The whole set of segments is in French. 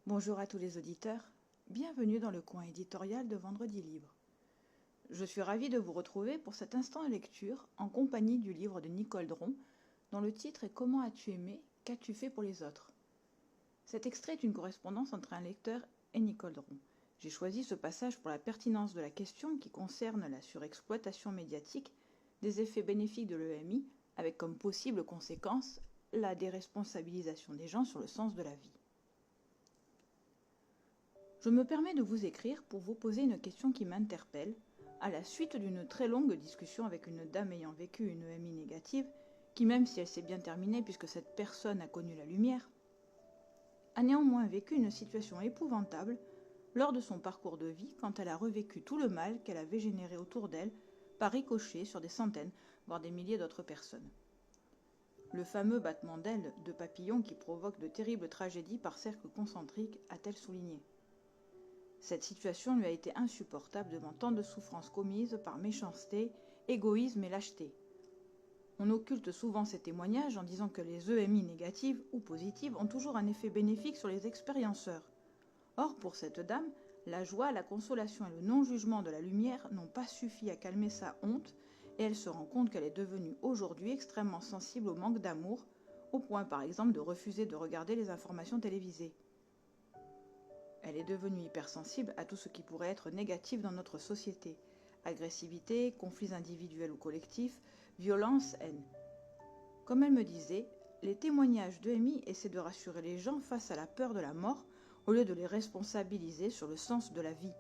Bonjour à tous les auditeurs, bienvenue dans le coin éditorial de Vendredi Libre. Je suis ravie de vous retrouver pour cet instant de lecture en compagnie du livre de Nicole Dron, dont le titre est Comment as-tu aimé, qu'as-tu fait pour les autres? Cet extrait est une correspondance entre un lecteur et Nicole Dron. J'ai choisi ce passage pour la pertinence de la question qui concerne la surexploitation médiatique des effets bénéfiques de l'EMI, avec comme possible conséquence la déresponsabilisation des gens sur le sens de la vie. Je me permets de vous écrire pour vous poser une question qui m'interpelle, à la suite d'une très longue discussion avec une dame ayant vécu une EMI négative, qui même si elle s'est bien terminée puisque cette personne a connu la lumière, a néanmoins vécu une situation épouvantable lors de son parcours de vie quand elle a revécu tout le mal qu'elle avait généré autour d'elle par ricochet sur des centaines, voire des milliers d'autres personnes. Le fameux battement d'ailes de papillon qui provoque de terribles tragédies par cercle concentrique, a-t-elle souligné. Cette situation lui a été insupportable devant tant de souffrances commises par méchanceté, égoïsme et lâcheté. On occulte souvent ces témoignages en disant que les EMI négatives ou positives ont toujours un effet bénéfique sur les expérienceurs. Or, pour cette dame, la joie, la consolation et le non-jugement de la lumière n'ont pas suffi à calmer sa honte et elle se rend compte qu'elle est devenue aujourd'hui extrêmement sensible au manque d'amour, au point par exemple de refuser de regarder les informations télévisées. Elle est devenue hypersensible à tout ce qui pourrait être négatif dans notre société. Agressivité, conflits individuels ou collectifs, violence, haine. Comme elle me disait, les témoignages d'EMI essaient de rassurer les gens face à la peur de la mort au lieu de les responsabiliser sur le sens de la vie.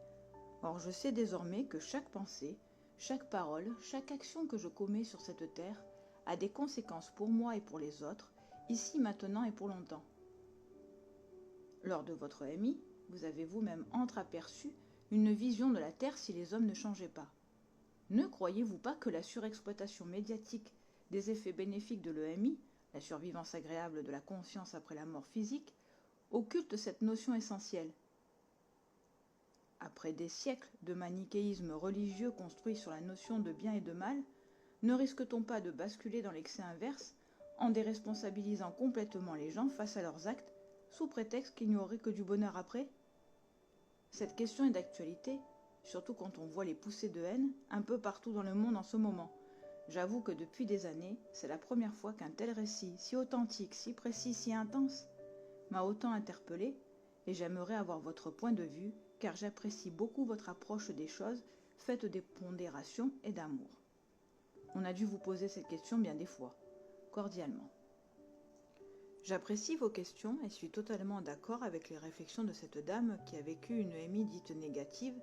Or, je sais désormais que chaque pensée, chaque parole, chaque action que je commets sur cette terre a des conséquences pour moi et pour les autres, ici, maintenant et pour longtemps. Lors de votre EMI, vous avez vous-même entreaperçu une vision de la Terre si les hommes ne changeaient pas. Ne croyez-vous pas que la surexploitation médiatique des effets bénéfiques de l'EMI, la survivance agréable de la conscience après la mort physique, occulte cette notion essentielle? Après des siècles de manichéisme religieux construit sur la notion de bien et de mal, ne risque-t-on pas de basculer dans l'excès inverse en déresponsabilisant complètement les gens face à leurs actes sous prétexte qu'il n'y aurait que du bonheur après? Cette question est d'actualité, surtout quand on voit les poussées de haine un peu partout dans le monde en ce moment. J'avoue que depuis des années, c'est la première fois qu'un tel récit, si authentique, si précis, si intense, m'a autant interpellé, et j'aimerais avoir votre point de vue, car j'apprécie beaucoup votre approche des choses, faite de pondération et d'amour. On a dû vous poser cette question bien des fois, cordialement. J'apprécie vos questions et suis totalement d'accord avec les réflexions de cette dame qui a vécu une EMI dite négative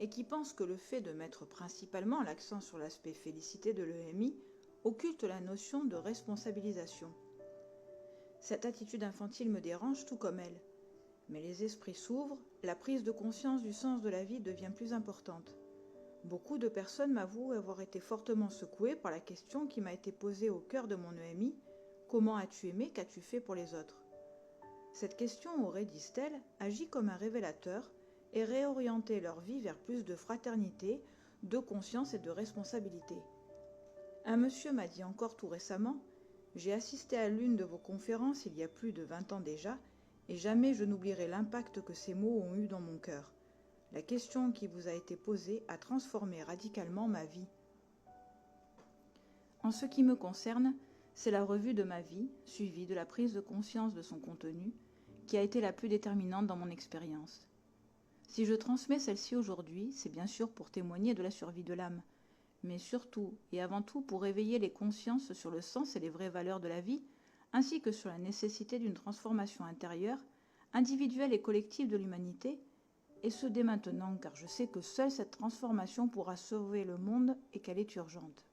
et qui pense que le fait de mettre principalement l'accent sur l'aspect félicité de l'EMI occulte la notion de responsabilisation. Cette attitude infantile me dérange tout comme elle. Mais les esprits s'ouvrent, la prise de conscience du sens de la vie devient plus importante. Beaucoup de personnes m'avouent avoir été fortement secouées par la question qui m'a été posée au cœur de mon EMI. Comment as-tu aimé, qu'as-tu fait pour les autres? Cette question aurait, disent-elles, agi comme un révélateur et réorienté leur vie vers plus de fraternité, de conscience et de responsabilité. Un monsieur m'a dit encore tout récemment « J'ai assisté à l'une de vos conférences il y a plus de 20 ans déjà, et jamais je n'oublierai l'impact que ces mots ont eu dans mon cœur. La question qui vous a été posée a transformé radicalement ma vie. » En ce qui me concerne, c'est la revue de ma vie, suivie de la prise de conscience de son contenu, qui a été la plus déterminante dans mon expérience. Si je transmets celle-ci aujourd'hui, c'est bien sûr pour témoigner de la survie de l'âme, mais surtout et avant tout pour éveiller les consciences sur le sens et les vraies valeurs de la vie, ainsi que sur la nécessité d'une transformation intérieure, individuelle et collective de l'humanité, et ce dès maintenant, car je sais que seule cette transformation pourra sauver le monde et qu'elle est urgente.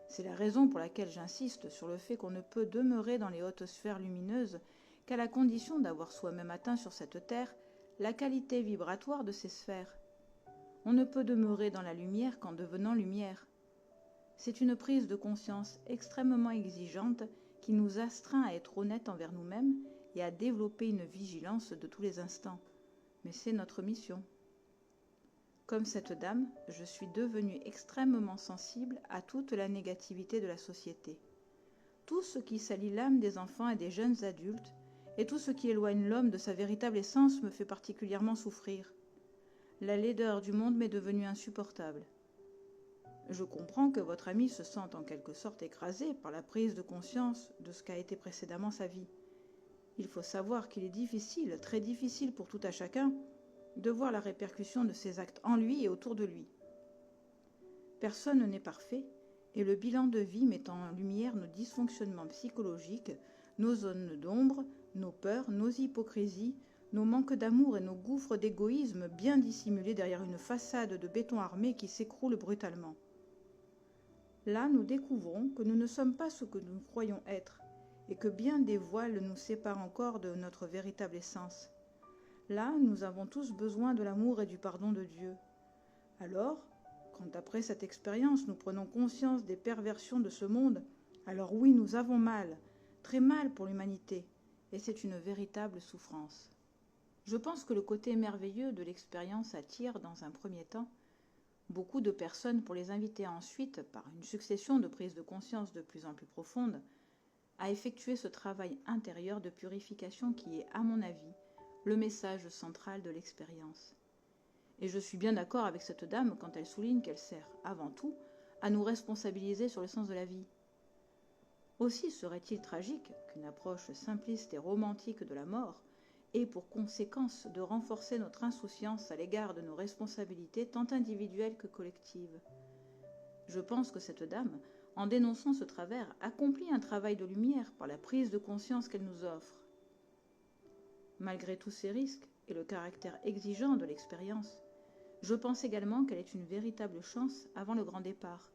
C'est la raison pour laquelle j'insiste sur le fait qu'on ne peut demeurer dans les hautes sphères lumineuses qu'à la condition d'avoir soi-même atteint sur cette terre la qualité vibratoire de ces sphères. On ne peut demeurer dans la lumière qu'en devenant lumière. C'est une prise de conscience extrêmement exigeante qui nous astreint à être honnêtes envers nous-mêmes et à développer une vigilance de tous les instants. Mais c'est notre mission. Comme cette dame, je suis devenue extrêmement sensible à toute la négativité de la société. Tout ce qui salit l'âme des enfants et des jeunes adultes et tout ce qui éloigne l'homme de sa véritable essence me fait particulièrement souffrir. La laideur du monde m'est devenue insupportable. Je comprends que votre ami se sente en quelque sorte écrasé par la prise de conscience de ce qu'a été précédemment sa vie. Il faut savoir qu'il est difficile, très difficile pour tout à chacun, de voir la répercussion de ses actes en lui et autour de lui. Personne n'est parfait, et le bilan de vie met en lumière nos dysfonctionnements psychologiques, nos zones d'ombre, nos peurs, nos hypocrisies, nos manques d'amour et nos gouffres d'égoïsme bien dissimulés derrière une façade de béton armé qui s'écroule brutalement. Là, nous découvrons que nous ne sommes pas ce que nous croyons être, et que bien des voiles nous séparent encore de notre véritable essence. Là, nous avons tous besoin de l'amour et du pardon de Dieu. Alors, quand après cette expérience nous prenons conscience des perversions de ce monde, alors oui, nous avons mal, très mal pour l'humanité, et c'est une véritable souffrance. Je pense que le côté merveilleux de l'expérience attire, dans un premier temps, beaucoup de personnes pour les inviter ensuite, par une succession de prises de conscience de plus en plus profondes, à effectuer ce travail intérieur de purification qui est, à mon avis, le message central de l'expérience. Et je suis bien d'accord avec cette dame quand elle souligne qu'elle sert, avant tout, à nous responsabiliser sur le sens de la vie. Aussi serait-il tragique qu'une approche simpliste et romantique de la mort ait pour conséquence de renforcer notre insouciance à l'égard de nos responsabilités tant individuelles que collectives. Je pense que cette dame, en dénonçant ce travers, accomplit un travail de lumière par la prise de conscience qu'elle nous offre. Malgré tous ces risques et le caractère exigeant de l'expérience, je pense également qu'elle est une véritable chance avant le grand départ,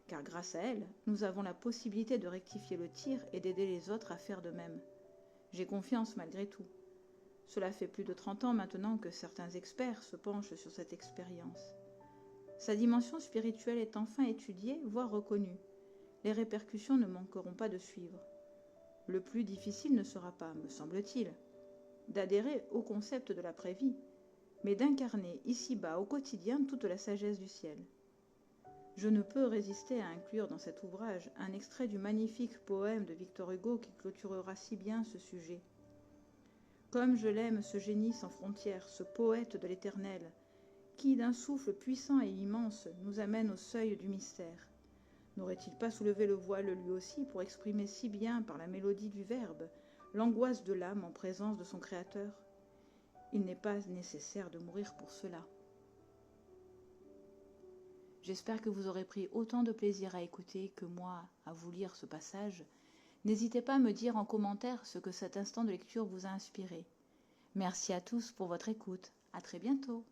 car grâce à elle, nous avons la possibilité de rectifier le tir et d'aider les autres à faire de même. J'ai confiance malgré tout. Cela fait plus de 30 ans maintenant que certains experts se penchent sur cette expérience. Sa dimension spirituelle est enfin étudiée, voire reconnue. Les répercussions ne manqueront pas de suivre. Le plus difficile ne sera pas, me semble-t-il, d'adhérer au concept de l'après-vie, mais d'incarner ici-bas au quotidien toute la sagesse du ciel. Je ne peux résister à inclure dans cet ouvrage un extrait du magnifique poème de Victor Hugo qui clôturera si bien ce sujet. Comme je l'aime ce génie sans frontières, ce poète de l'éternel, qui d'un souffle puissant et immense nous amène au seuil du mystère. N'aurait-il pas soulevé le voile lui aussi pour exprimer si bien par la mélodie du verbe l'angoisse de l'âme en présence de son Créateur ? Il n'est pas nécessaire de mourir pour cela. J'espère que vous aurez pris autant de plaisir à écouter que moi à vous lire ce passage. N'hésitez pas à me dire en commentaire ce que cet instant de lecture vous a inspiré. Merci à tous pour votre écoute. À très bientôt.